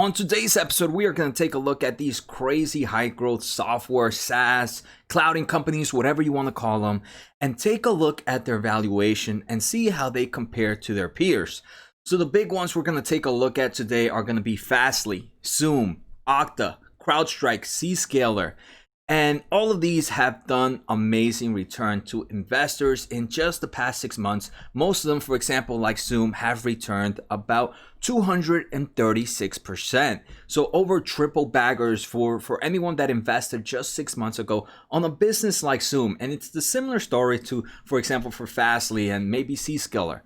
On today's episode, we are going to take a look at these crazy high growth software, SaaS, clouding companies, whatever you want to call them, and take a look at their valuation and see how they compare to their peers. So the big ones we're going to take a look at today are going to be FSLY, Zoom, Okta, Crowdstrike, ZScaler. And all of these have done amazing return to investors in just the past 6 months. Most of them, for example, like Zoom, have returned about 236%. So over triple baggers for anyone that invested just 6 months ago on a business like Zoom. And it's the similar story to, for example, for FSLY and maybe ZScaler.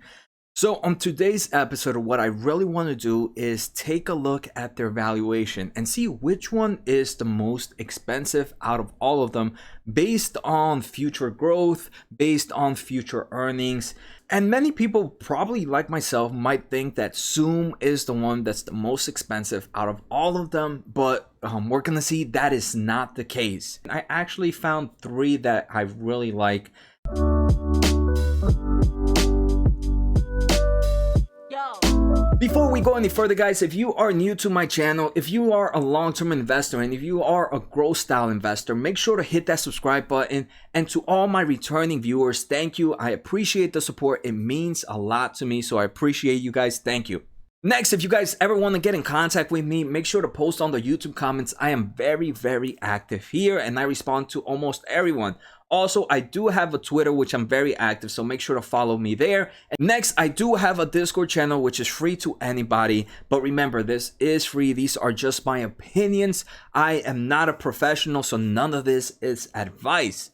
So on today's episode, what I really want to do is take a look at their valuation and see which one is the most expensive out of all of them based on future growth, based on future earnings. And many people, probably like myself, might think that Zoom is the one that's the most expensive out of all of them, but we're going to see that is not the case. I actually found 3 that I really like. Before we go any further, guys, if you are new to my channel, if you are a long-term investor, and if you are a growth style investor, make sure to hit that subscribe button. And to all my returning viewers, thank you. I appreciate the support. It means a lot to me, so I appreciate you guys. Thank you. Next, if you guys ever want to get in contact with me, make sure to post on the YouTube comments. I am very active here and I respond to almost everyone. Also, I do have a Twitter, which I'm very active, so make sure to follow me there. And next, I do have a Discord channel, which is free to anybody. But remember, this is free. These are just my opinions. I am not a professional, so none of this is advice.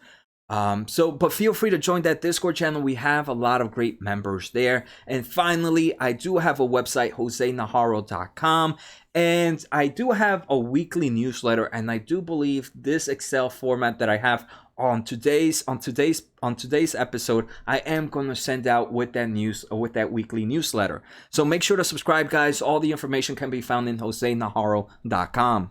But feel free to join that Discord channel. We have a lot of great members there. And finally, I do have a website, josenajaro.com. And I do have a weekly newsletter, and I do believe this Excel format that I have on today's episode, I am going to send out with that weekly newsletter. So make sure to subscribe, guys. All the information can be found in josenajaro.com.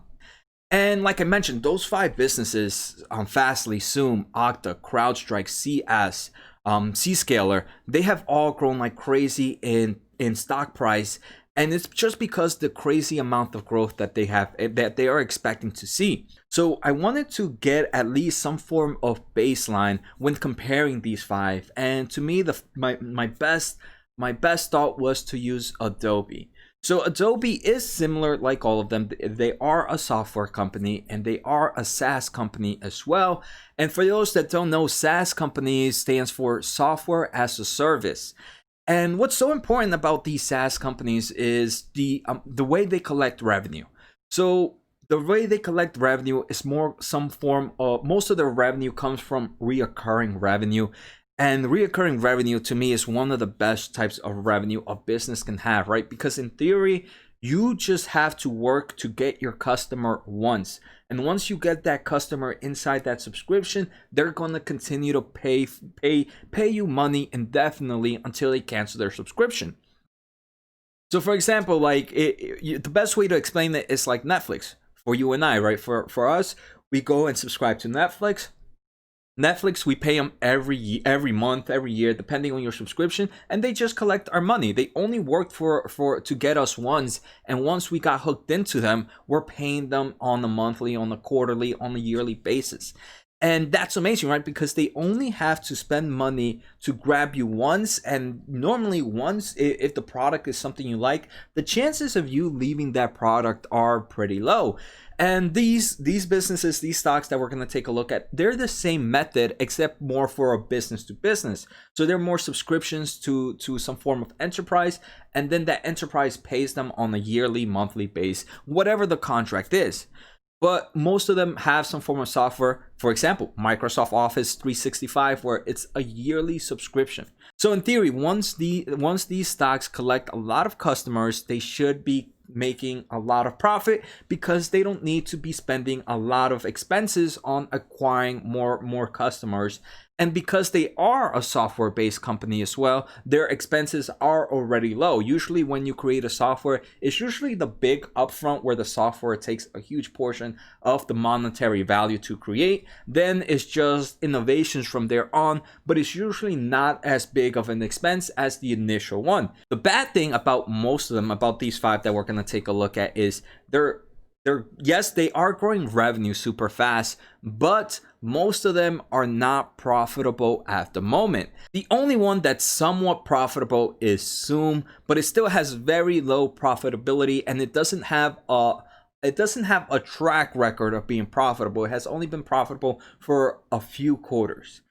And like I mentioned, those 5 businesses, FSLY, Zoom, Okta, Crowdstrike, CS, ZScaler, they have all grown like crazy in stock price. And it's just because the crazy amount of growth that they have, that they are expecting to see. So I wanted to get at least some form of baseline when comparing these 5. And to me, my best thought was to use Adobe. So Adobe is similar like all of them. They are a software company and they are a SaaS company as well. And for those that don't know, SaaS company stands for Software as a Service. And what's so important about these SaaS companies is the way they collect revenue. So the way they collect revenue is some form of, most of their revenue comes from reoccurring revenue. And reoccurring revenue to me is one of the best types of revenue a business can have, right? Because in theory, you just have to work to get your customer once. And once you get that customer inside that subscription, they're going to continue to pay you money indefinitely until they cancel their subscription. So for example, like the best way to explain it is like Netflix for you and I, right? For us, we go and subscribe to Netflix. We pay them every month, every year, depending on your subscription, and they just collect our money. They only worked to get us once, and once we got hooked into them, we're paying them on a monthly, on a quarterly, on a yearly basis. And that's amazing, right? Because they only have to spend money to grab you once, and normally once, if the product is something you like, the chances of you leaving that product are pretty low. And these businesses, these stocks that we're going to take a look at, they're the same method, except more for a business to business. So they're more subscriptions to some form of enterprise, and then that enterprise pays them on a yearly, monthly base, whatever the contract is. But most of them have some form of software. For example, Microsoft Office 365, where it's a yearly subscription. So in theory, once these stocks collect a lot of customers, they should be making a lot of profit because they don't need to be spending a lot of expenses on acquiring more customers. And because they are a software-based company as well, their expenses are already low. Usually when you create a software, it's usually the big upfront where the software takes a huge portion of the monetary value to create. Then it's just innovations from there on, but it's usually not as big of an expense as the initial one. The bad thing about most of them, about these 5 that we're going to take a look at, is yes, they are growing revenue super fast, but most of them are not profitable at the moment. The only one that's somewhat profitable is Zoom, but it still has very low profitability, and it doesn't have a track record of being profitable. It has only been profitable for a few quarters.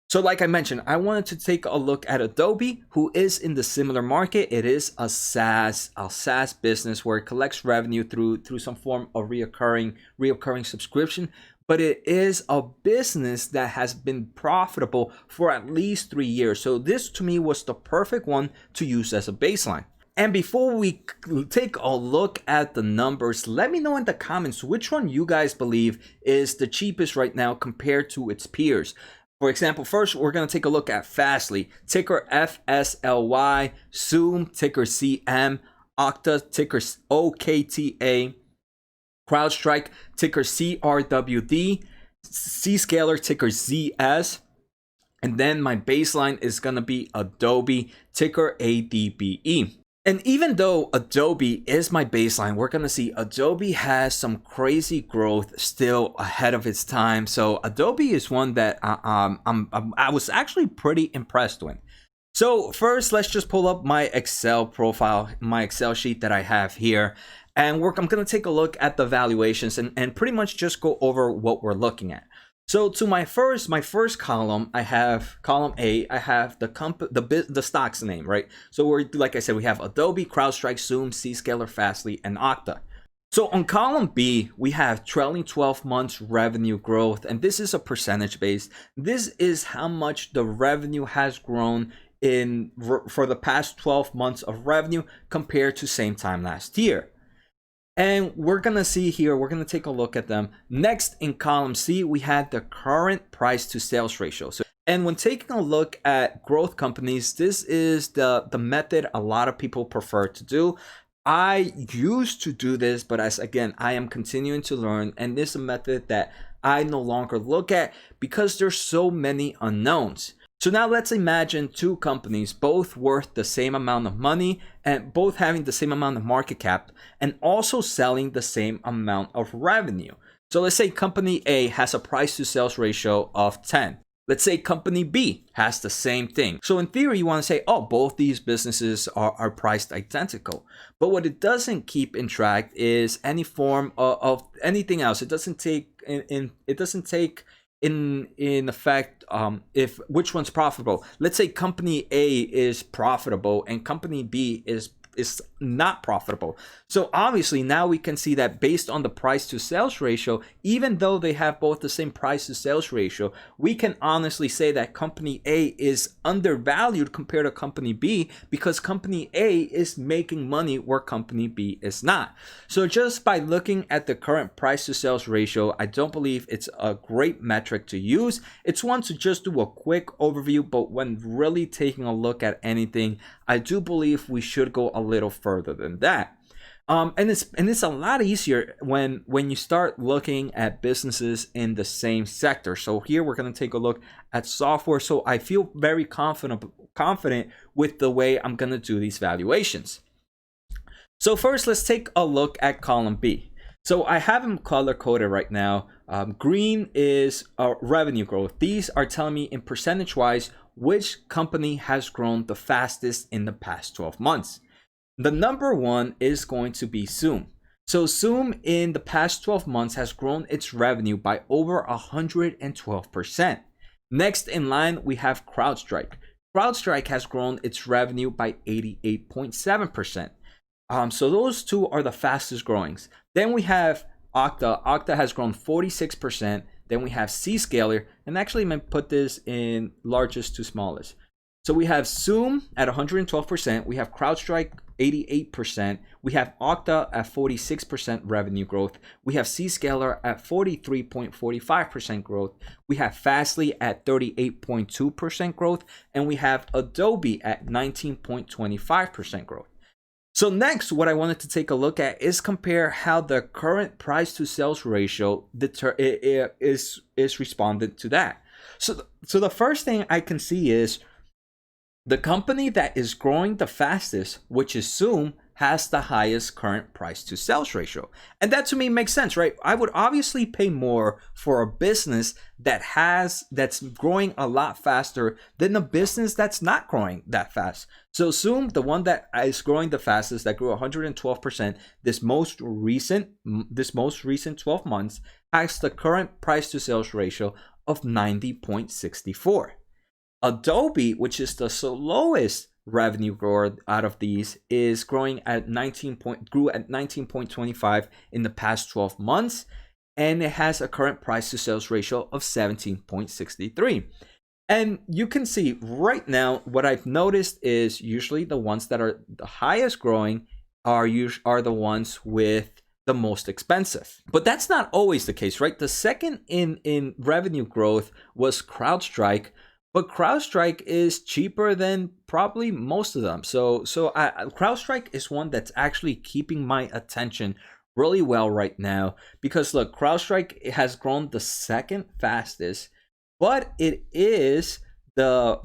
So like I mentioned, I wanted to take a look at Adobe, who is in the similar market. It is a SaaS business where it collects revenue through some form of reoccurring subscription. But it is a business that has been profitable for at least 3 years. So this to me was the perfect one to use as a baseline. And before we take a look at the numbers, let me know in the comments which one you guys believe is the cheapest right now compared to its peers. For example, first we're going to take a look at FSLY, ticker FSLY, Zoom, ticker CM, Okta, ticker OKTA, Crowdstrike, ticker CRWD, ZScaler, ticker ZS, and then my baseline is going to be Adobe, ticker ADBE. And even though Adobe is my baseline, we're going to see Adobe has some crazy growth still ahead of its time. So Adobe is one that I was actually pretty impressed with. So first, let's just pull up my Excel profile, my Excel sheet that I have here. And I'm going to take a look at the valuations and pretty much just go over what we're looking at. So to my first column, I have column A, I have the stock's name, right? So like I said, we have Adobe, Crowdstrike, Zoom, ZScaler, FSLY, and Okta. So on column B, we have trailing 12 months revenue growth, and this is a percentage based. This is how much the revenue has grown for the past 12 months of revenue compared to same time last year. And we're going to see here, we're going to take a look at them. Next in column C, we had the current price to sales ratio. And when taking a look at growth companies, this is the method a lot of people prefer to do. I used to do this, but again, I am continuing to learn. And this is a method that I no longer look at because there's so many unknowns. So now let's imagine 2 companies, both worth the same amount of money and both having the same amount of market cap and also selling the same amount of revenue. So let's say company A has a price to sales ratio of 10. Let's say company B has the same thing. So in theory, you want to say, oh, both these businesses are priced identical. But what it doesn't keep in track is any form of anything else. It doesn't take in effect if which one's profitable. Let's say company A is profitable and company B is not profitable. So obviously now we can see that based on the price to sales ratio, even though they have both the same price to sales ratio, we can honestly say that company A is undervalued compared to company B because company A is making money where company B is not. So just by looking at the current price to sales ratio, I don't believe it's a great metric to use. It's one to just do a quick overview, but when really taking a look at anything, I do believe we should go a little further than that. And it's a lot easier when you start looking at businesses in the same sector. So here we're going to take a look at software. So I feel very confident with the way I'm going to do these valuations. So first, let's take a look at column B. So I have them color coded right now. Green is revenue growth. These are telling me in percentage wise which company has grown the fastest in the past 12 months. The number 1 is going to be Zoom. So Zoom in the past 12 months has grown its revenue by over 112%. Next in line, we have Crowdstrike. Crowdstrike has grown its revenue by 88.7%. So those 2 are the fastest growings. Then we have Okta. Okta has grown 46%. Then we have ZScaler, and actually I'm going to put this in largest to smallest. So we have Zoom at 112%. We have Crowdstrike 88%. We have Okta at 46% revenue growth. We have ZScaler at 43.45% growth. We have FSLY at 38.2% growth. And we have Adobe at 19.25% growth. So next, what I wanted to take a look at is compare how the current price to sales ratio is responded to that. So the first thing I can see is the company that is growing the fastest, which is Zoom, has the highest current price to sales ratio. And that to me makes sense, right? I would obviously pay more for a business that's growing a lot faster than a business that's not growing that fast. So Zoom, the one that is growing the fastest, that grew 112% this most recent 12 months, has the current price to sales ratio of 90.64. Adobe, which is the slowest revenue grower out of these, is growing at 19.25 in the past 12 months, and it has a current price to sales ratio of 17.63. And you can see right now, what I've noticed is usually the ones that are the highest growing are the ones with the most expensive. But that's not always the case, right? The second in revenue growth was Crowdstrike. But Crowdstrike is cheaper than probably most of them. So Crowdstrike is one that's actually keeping my attention really well right now, because look, Crowdstrike has grown the second fastest, but it is the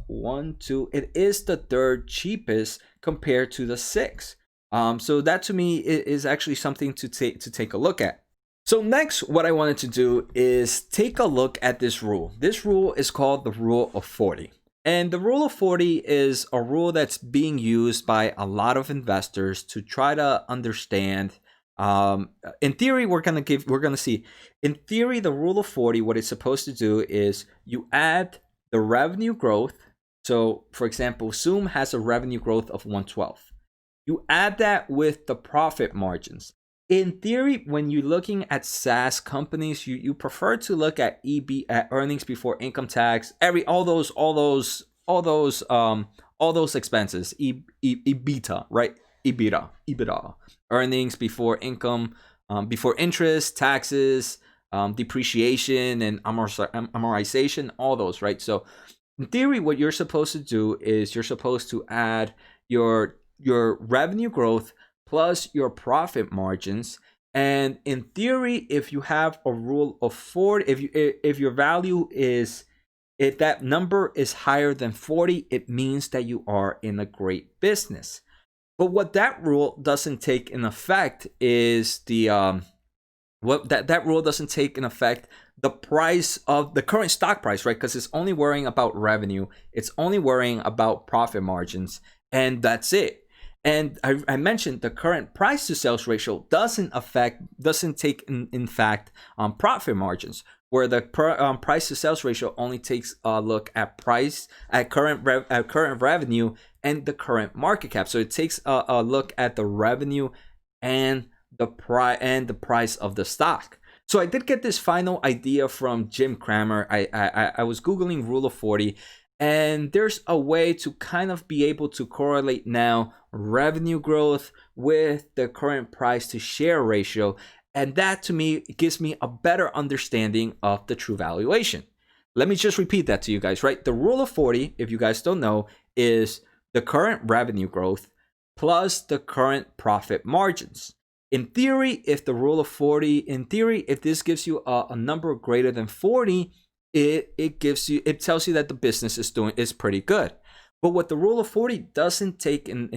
third cheapest compared to the sixth. So that to me is actually something to take a look at. So next, what I wanted to do is take a look at this rule. This rule is called the Rule of 40. And the Rule of 40 is a rule that's being used by a lot of investors to try to understand. In theory, we're gonna see. In theory, the Rule of 40, what it's supposed to do is you add the revenue growth. So, for example, Zoom has a revenue growth of 112. You add that with the profit margins. In theory, when you're looking at SaaS companies, you prefer to look at at earnings before income tax, all those expenses, EBITDA, right? EBITDA, earnings before income, before interest, taxes, depreciation, and amortization, all those, right? So in theory, what you're supposed to do is you're supposed to add your revenue growth plus your profit margins. And in theory, if you have a rule of 40, if your value is, if that number is higher than 40, it means that you are in a great business. But what that rule doesn't take in effect is the rule doesn't take in effect the price of the current stock price, right? Because it's only worrying about revenue, it's only worrying about profit margins, and that's it. And I mentioned the current price to sales ratio doesn't take in fact profit margins, where the price to sales ratio only takes a look at current revenue and the current market cap. So it takes a look at the revenue and the price of the stock. So I did get this final idea from Jim Cramer. I was Googling Rule of 40, and there's a way to kind of be able to correlate now revenue growth with the current price to share ratio. And that to me gives me a better understanding of the true valuation. Let me just repeat that to you guys, right? The Rule of 40, if you guys don't know, is the current revenue growth plus the current profit margins. In theory, if the Rule of 40, if this gives you a number greater than 40, it tells you that the business is pretty good. But what the Rule of 40 doesn't take in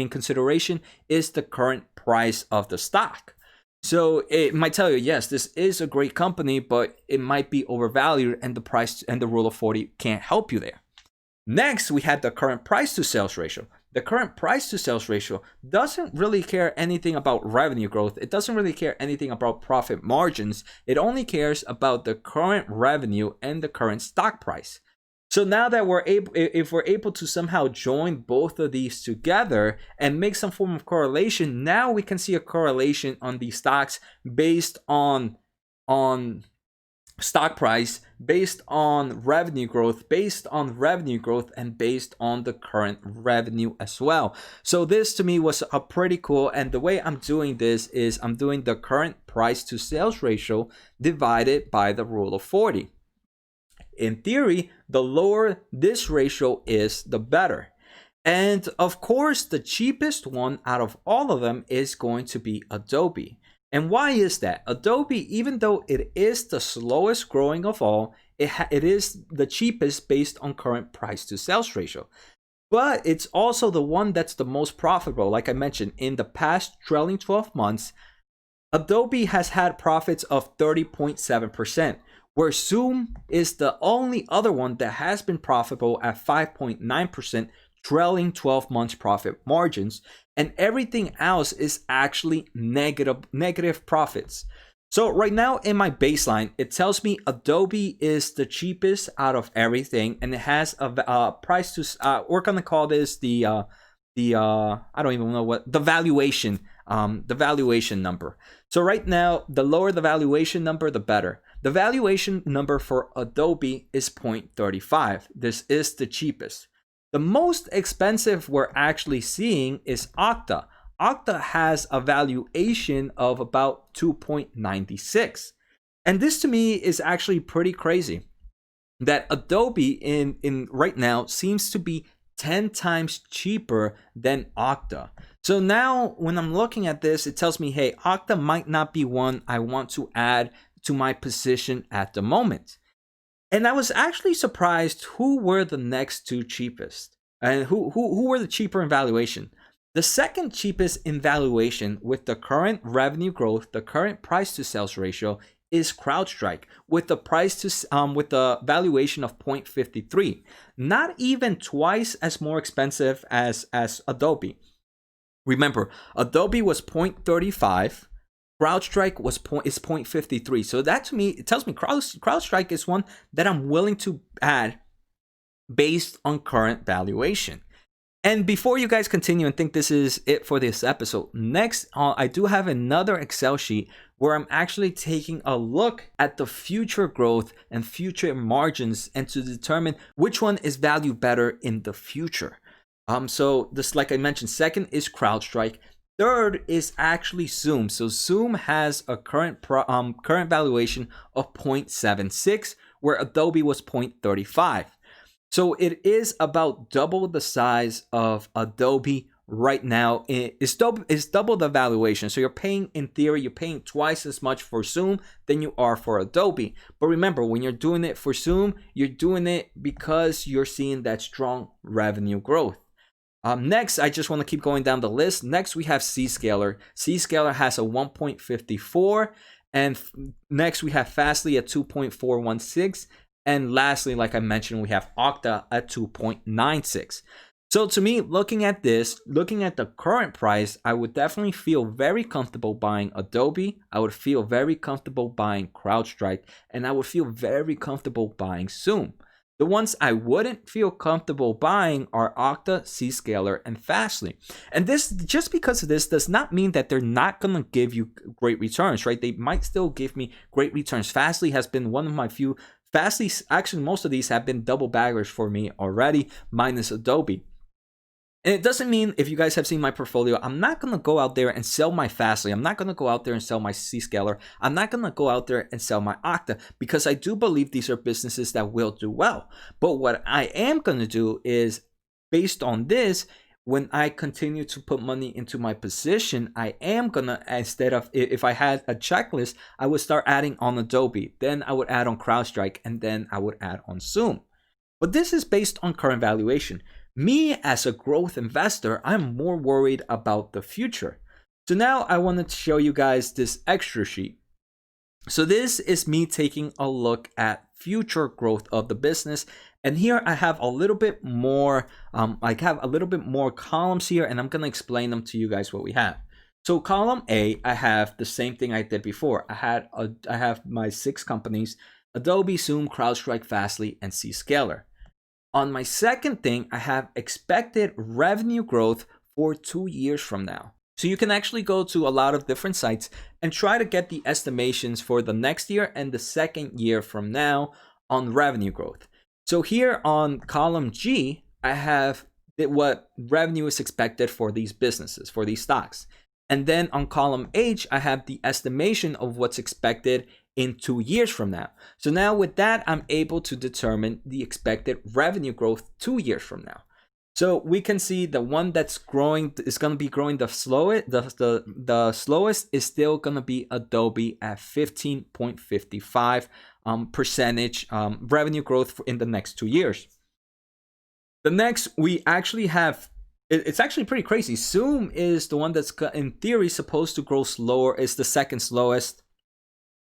consideration is the current price of the stock. So it might tell you, yes, this is a great company, but it might be overvalued, and the price and the Rule of 40 can't help you there. Next, we had the current price to sales ratio. The current price to sales ratio doesn't really care anything about revenue growth. It doesn't really care anything about profit margins. It only cares about the current revenue and the current stock price. So now that if we're able to somehow join both of these together and make some form of correlation, now we can see a correlation on these stocks based on stock price based on revenue growth, and based on the current revenue as well. So this to me was a pretty cool, and the way I'm doing this is I'm doing the current price to sales ratio divided by the rule of 40. In theory, the lower this ratio is, the better. And of course, the cheapest one out of all of them is going to be Adobe. And why is that? Adobe, even though it is the slowest growing of all, it is the cheapest based on current price to sales ratio. But it's also the one that's the most profitable. Like I mentioned, in the past trailing 12 months, Adobe has had profits of 30.7%, where Zoom is the only other one that has been profitable at 5.9%, trailing 12 months profit margins, and everything else is actually negative profits. So right now in my baseline, it tells me Adobe is the cheapest out of everything, and it has a price to we're gonna call this the I don't even know what the valuation number. So right now, the lower the valuation number, the better. The valuation number for Adobe is 0.35. This is the cheapest. The most expensive we're actually seeing is Okta. Okta has a valuation of about 2.96. And this to me is actually pretty crazy. That Adobe in right now seems to be 10 times cheaper than Okta. So now when I'm looking at this, it tells me, hey, Okta might not be one I want to add to my position at the moment. And I was actually surprised who were the next two cheapest and who were the cheaper in valuation. The second cheapest in valuation with the current revenue growth, the current price to sales ratio, is Crowdstrike with the with the valuation of 0.53, not even twice as more expensive as Adobe. Remember, Adobe was 0.35. CrowdStrike is 0.53. So that to me, it tells me CrowdStrike is one that I'm willing to add based on current valuation. And before you guys continue and think this is it for this episode, next I do have another Excel sheet where I'm actually taking a look at the future growth and future margins and to determine which one is valued better in the future. So this, like I mentioned, second is CrowdStrike. Third is actually Zoom. So Zoom has a current valuation of 0.76, where Adobe was 0.35. So it is about double the size of Adobe right now. It's double the valuation. So in theory, you're paying twice as much for Zoom than you are for Adobe. But remember, when you're doing it for Zoom, you're doing it because you're seeing that strong revenue growth. Next, I just want to keep going down the list. Next, we have ZScaler. ZScaler has a 1.54. And next, we have FSLY at 2.416. And lastly, like I mentioned, we have Okta at 2.96. So to me, looking at the current price, I would definitely feel very comfortable buying Adobe. I would feel very comfortable buying CrowdStrike. And I would feel very comfortable buying Zoom. The ones I wouldn't feel comfortable buying are Okta, ZScaler, and FSLY. And this, just because of this, does not mean that they're not going to give you great returns, right? They might still give me great returns. FSLY has been one of my few. FSLY, actually, most of these have been double baggers for me already, minus Adobe. And it doesn't mean, if you guys have seen my portfolio, I'm not going to go out there and sell my FSLY. I'm not going to go out there and sell my ZScaler. I'm not going to go out there and sell my Okta, because I do believe these are businesses that will do well. But what I am going to do is, based on this, when I continue to put money into my position, I am going to, instead of, if I had a checklist, I would start adding on Adobe. Then I would add on CrowdStrike, and then I would add on Zoom. But this is based on current valuation. Me, as a growth investor, I'm more worried about the future. So now I wanted to show you guys this extra sheet. So this is me taking a look at future growth of the business. And here I have a little bit more, columns here, and I'm going to explain them to you guys what we have. So column A, I have the same thing I did before. I have my 6 companies: Adobe, Zoom, CrowdStrike, FSLY, and ZScaler. On my second thing, I have expected revenue growth for 2 years from now. So you can actually go to a lot of different sites and try to get the estimations for the next year and the second year from now on revenue growth. So here on column G, I have what revenue is expected for these businesses, for these stocks. And then on column H, I have the estimation of what's expected in 2 years from now. So now with that, I'm able to determine the expected revenue growth 2 years from now. So we can see the one that's growing is going to be growing the slowest. The slowest is still going to be Adobe at 15.55 percentage revenue growth in the next 2 years. The next, we actually have, it's actually pretty crazy. Zoom is the one that's in theory supposed to grow slower. It's the second slowest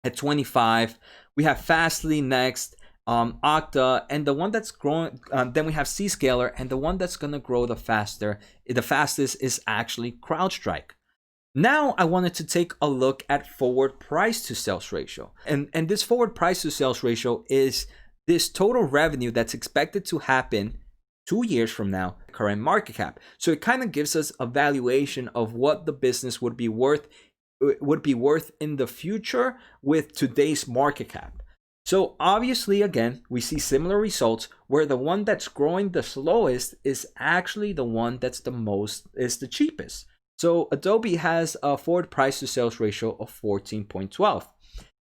at 25. We have FSLY next, Okta, and the one that's growing, then we have ZScaler, and the one that's going to grow the fastest is actually Crowdstrike. Now I wanted to take a look at forward price to sales ratio. And this forward price to sales ratio is this total revenue that's expected to happen 2 years from now, current market cap. So it kind of gives us a valuation of what the business would be worth in the future with today's market cap. So obviously, again, we see similar results where the one that's growing the slowest is actually the one that's the cheapest. So Adobe has a forward price to sales ratio of 14.12.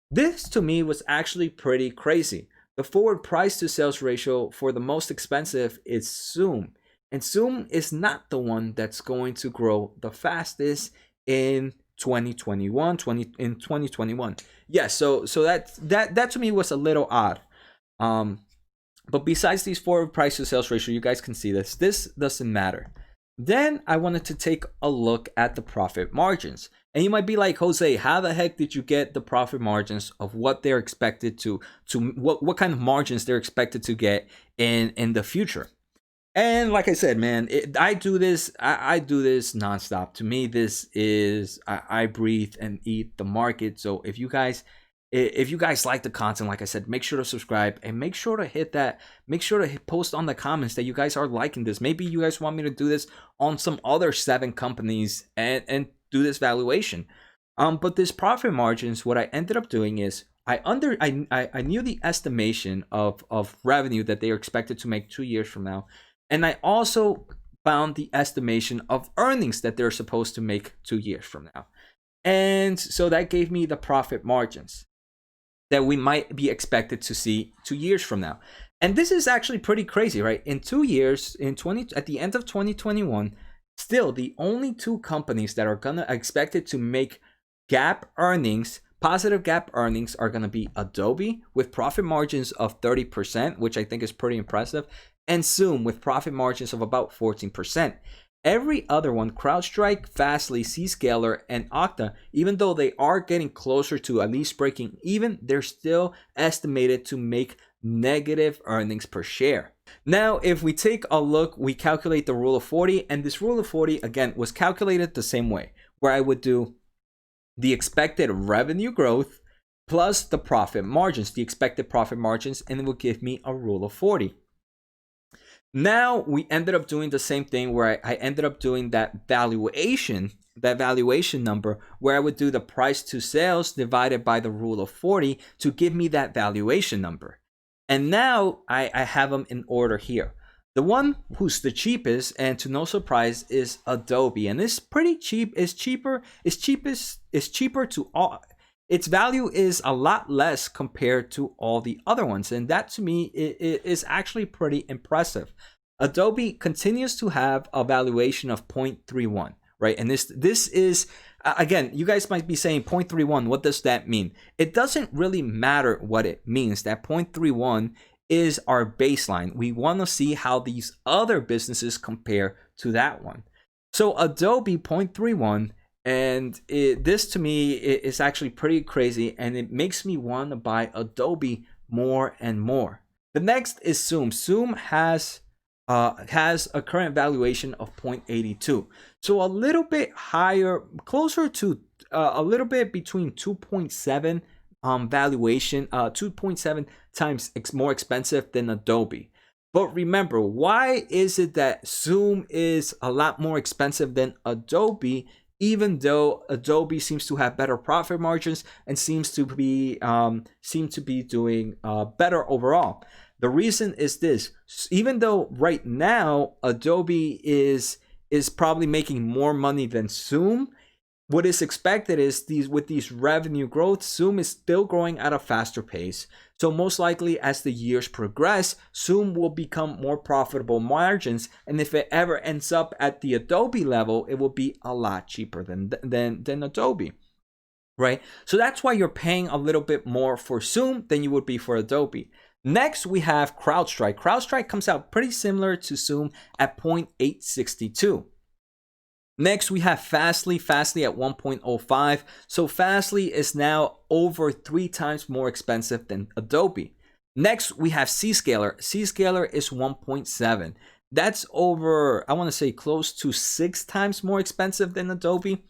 This to me was actually pretty crazy. The forward price to sales ratio for the most expensive is Zoom. And Zoom is not the one that's going to grow the fastest in 2021. Yeah, so that to me was a little odd. But besides these forward price to sales ratio, you guys can see this doesn't matter. Then I wanted to take a look at the profit margins. And you might be like, Jose, how the heck did you get the profit margins of what they're expected to what kind of margins they're expected to get in the future? And like I said, man, I do this nonstop. To me, this is I breathe and eat the market. So if you guys like the content, like I said, make sure to subscribe and make sure to post on the comments that you guys are liking this. Maybe you guys want me to do this on some other 7 companies and do this valuation. But this profit margins, what I ended up doing is I knew the estimation of revenue that they are expected to make 2 years from now. And I also found the estimation of earnings that they're supposed to make 2 years from now. And so that gave me the profit margins that we might be expected to see 2 years from now. And this is actually pretty crazy, right? In 2 years, at the end of 2021, still the only 2 companies that are gonna expected to make positive GAAP earnings are gonna be Adobe with profit margins of 30%, which I think is pretty impressive, and Zoom with profit margins of about 14%. Every other one, CrowdStrike, FSLY, ZScaler, and Okta, even though they are getting closer to at least breaking even, they're still estimated to make negative earnings per share. Now, if we take a look, we calculate the rule of 40, and this rule of 40, again, was calculated the same way, where I would do the expected revenue growth plus the profit margins, the expected profit margins, and it will give me a rule of 40. Now we ended up doing the same thing where I ended up doing that valuation number where I would do the price to sales divided by the rule of 40 to give me that valuation number. And now I have them in order here. The one who's the cheapest, and to no surprise, is Adobe, and it's pretty cheap. It's cheaper to all. Its value is a lot less compared to all the other ones. And that to me is actually pretty impressive. Adobe continues to have a valuation of 0.31, right? And this is, again, you guys might be saying 0.31, what does that mean? It doesn't really matter what it means. That 0.31 is our baseline. We want to see how these other businesses compare to that one. So Adobe 0.31, and this to me is actually pretty crazy, and it makes me want to buy Adobe more and more. The next is Zoom. Zoom has a current valuation of 0.82, so a little bit higher, closer to a little bit between 2.7 valuation, 2.7 times more expensive than Adobe. But remember, why is it that Zoom is a lot more expensive than Adobe? even though Adobe seems to have better profit margins and seem to be doing better overall. The reason is this: even though right now Adobe is probably making more money than Zoom, what is expected is with these revenue growth, Zoom is still growing at a faster pace. So most likely as the years progress, Zoom will become more profitable margins. And if it ever ends up at the Adobe level, it will be a lot cheaper than Adobe, right? So that's why you're paying a little bit more for Zoom than you would be for Adobe. Next, we have Crowdstrike. Crowdstrike comes out pretty similar to Zoom at 0.862. Next, we have FSLY at 1.05. So FSLY is now over 3 times more expensive than Adobe. Next, we have ZScaler. ZScaler is 1.7. That's over, I want to say, close to 6 times more expensive than Adobe.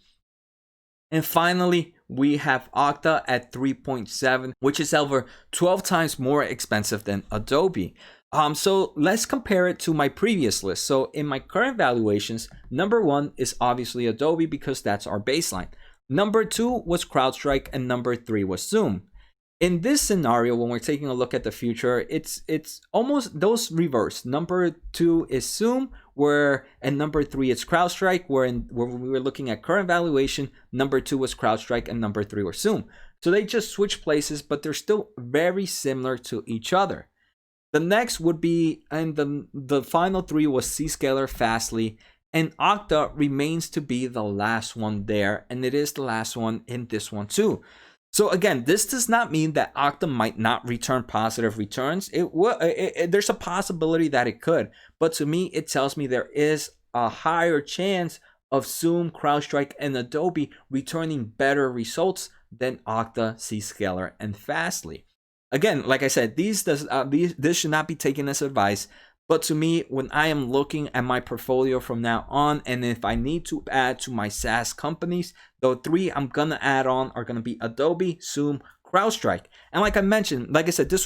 And finally, we have Okta at 3.7, which is over 12 times more expensive than Adobe. So let's compare it to my previous list. So in my current valuations, number 1 is obviously Adobe because that's our baseline. Number 2 was Crowdstrike, and number 3 was Zoom. In this scenario, when we're taking a look at the future, it's almost those reverse. Number 2 is Zoom, and number 3 is Crowdstrike, when we were looking at current valuation, number 2 was Crowdstrike and number 3 was Zoom. So they just switch places, but they're still very similar to each other. The next would be, and the final 3 was ZScaler, FSLY, and Okta remains to be the last one there, and it is the last one in this one too. So again, this does not mean that Okta might not return positive returns. There's a possibility that it could, but to me, it tells me there is a higher chance of Zoom, Crowdstrike, and Adobe returning better results than Okta, ZScaler, and FSLY. Again, like I said, this should not be taken as advice. But to me, when I am looking at my portfolio from now on, and if I need to add to my SaaS companies, the 3 I'm gonna add on are gonna be Adobe, Zoom, Crowdstrike. And like I mentioned, like I said, this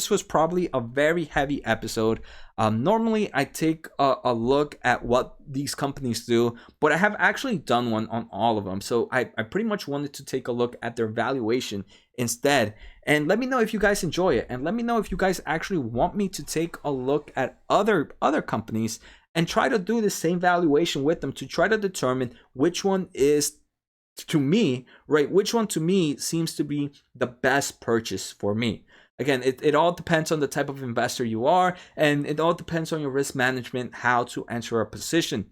was probably a very heavy episode. Normally I take a look at what these companies do, but I have actually done one on all of them. So I pretty much wanted to take a look at their valuation instead. And let me know if you guys enjoy it, and let me know if you guys actually want me to take a look at other companies and try to do the same valuation with them to try to determine which one is, to me, right, which one to me seems to be the best purchase for me. Again, it all depends on the type of investor you are, and it all depends on your risk management, how to enter a position.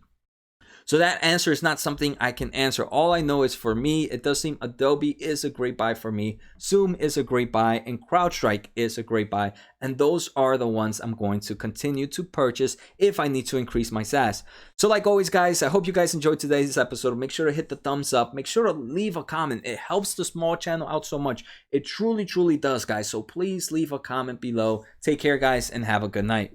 So that answer is not something I can answer. All I know is, for me, it does seem Adobe is a great buy for me, Zoom is a great buy, and Crowdstrike is a great buy. And those are the ones I'm going to continue to purchase if I need to increase my SaaS. So like always, guys, I hope you guys enjoyed today's episode. Make sure to hit the thumbs up. Make sure to leave a comment. It helps the small channel out so much. It truly, truly does, guys. So please leave a comment below. Take care, guys, and have a good night.